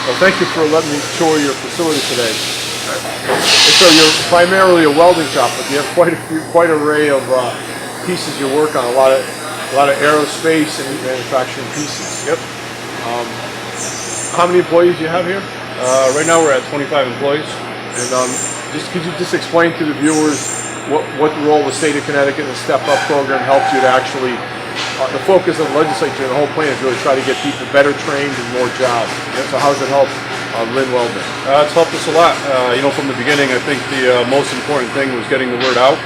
Well, thank you for letting me tour your facility today. And so you're primarily a welding shop, but you have quite an array of pieces you work on. A lot of aerospace and manufacturing pieces. Yep. How many employees do you have here? Right now we're at 25 employees. And could you just explain to the viewers what the role of the state of Connecticut and the Step Up program helps you to actually, the focus of the legislature and the whole plan is really try to get people better trained and more jobs. So how does it help Lynn Welding? It's helped us a lot. From the beginning, I think the most important thing was getting the word out.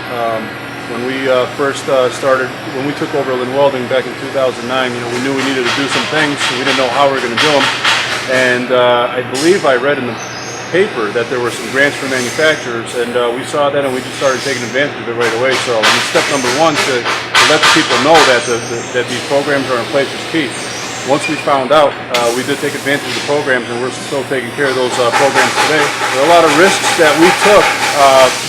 When we first started, when we took over Lynn Welding back in 2009, we knew we needed to do some things, so we didn't know how we were going to do them. And I believe I read in the paper that there were some grants for manufacturers, and we saw that and we just started taking advantage of it right away. So step number one to let the people know that that these programs are in place is key. Once we found out, we did take advantage of the programs, and we're still taking care of those programs today. There are a lot of risks that we took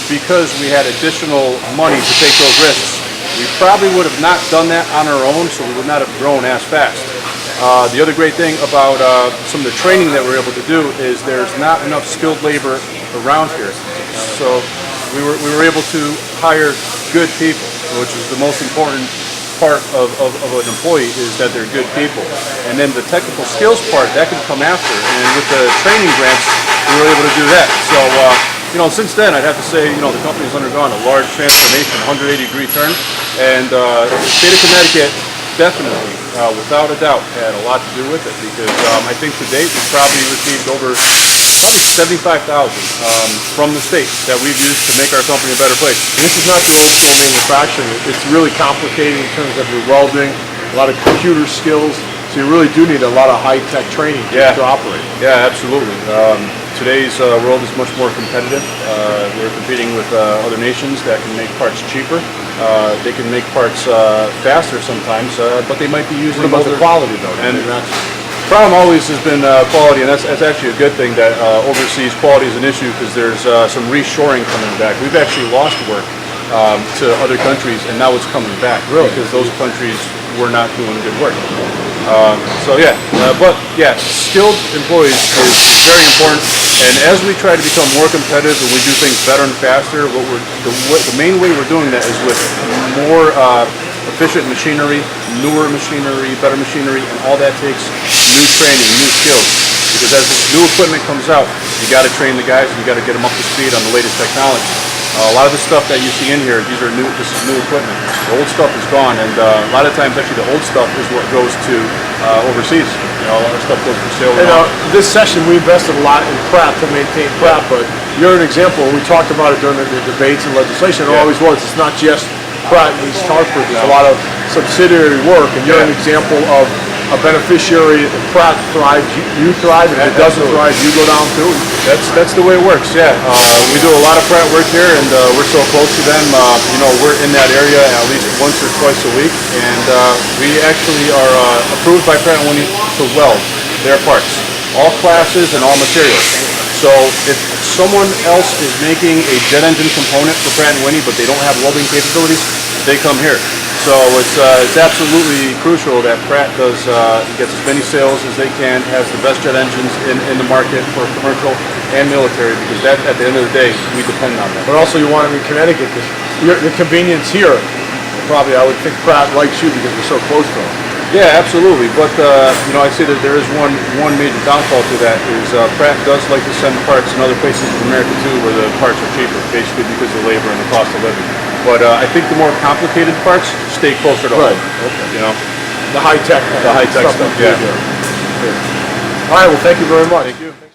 because we had additional money to take those risks. We probably would have not done that on our own, so we would not have grown as fast. The other great thing about some of the training that we're able to do is there's not enough skilled labor around here. So we were able to hire good people, which is the most important part of an employee, is that they're good people. And then the technical skills part, that can come after. And with the training grants, we were able to do that. So, since then, I'd have to say, the company's undergone a large transformation, 180-degree turn. And the state of Connecticut definitely, without a doubt, had a lot to do with it, because I think to date we've probably received over probably $75,000 from the state that we've used to make our company a better place. And this is not your old school manufacturing. It's really complicated in terms of your welding, a lot of computer skills, so you really do need a lot of high-tech training to operate. Yeah, absolutely. Today's world is much more competitive. We're competing with other nations that can make parts cheaper. They can make parts faster sometimes, but they might be using What about the quality, though? And the problem always has been quality, and that's actually a good thing that overseas quality is an issue, because there's some reshoring coming back. We've actually lost work to other countries, and now it's coming back. Really? Because those countries were not doing good work. Skilled employees is very important, and as we try to become more competitive and we do things better and faster, the main way we're doing that is with more efficient machinery, newer machinery, better machinery, and all that takes new training, new skills. Because as new equipment comes out, you got to train the guys, and you got to get them up to speed on the latest technology. A lot of the stuff that you see in here, this is new equipment. The old stuff is gone, and a lot of times actually the old stuff is what goes to overseas. A lot of stuff goes for sale. And this session we invested a lot in Pratt to maintain Pratt, but you're an example. We talked about it during the debates and legislation. It always was. It's not just Pratt and East Hartford. There's a lot of subsidiary work, and you're an example of a beneficiary. If Pratt thrives, you thrive. If it doesn't thrive, you go down too. That's the way it works. Yeah, we do a lot of Pratt work here, and we're so close to them. We're in that area at least once or twice a week, and we actually are approved by Pratt & Whitney to weld their parts, all classes and all materials. So if someone else is making a jet engine component for Pratt & Whitney, but they don't have welding capabilities, they come here. So it's absolutely crucial that Pratt gets as many sales as they can, has the best jet engines in the market for commercial and military, because that, at the end of the day, we depend on that. But also you want them in Connecticut, because the convenience here, probably I would think Pratt likes you because we're so close to them. Yeah, absolutely. But I'd say that there is one major downfall to that is Pratt does like to send parts in other places in America too, where the parts are cheaper, basically because of labor and the cost of living. But I think the more complicated parts stay closer to home. Okay. The high tech stuff. Yeah. All right. Well, thank you very much. Thank you.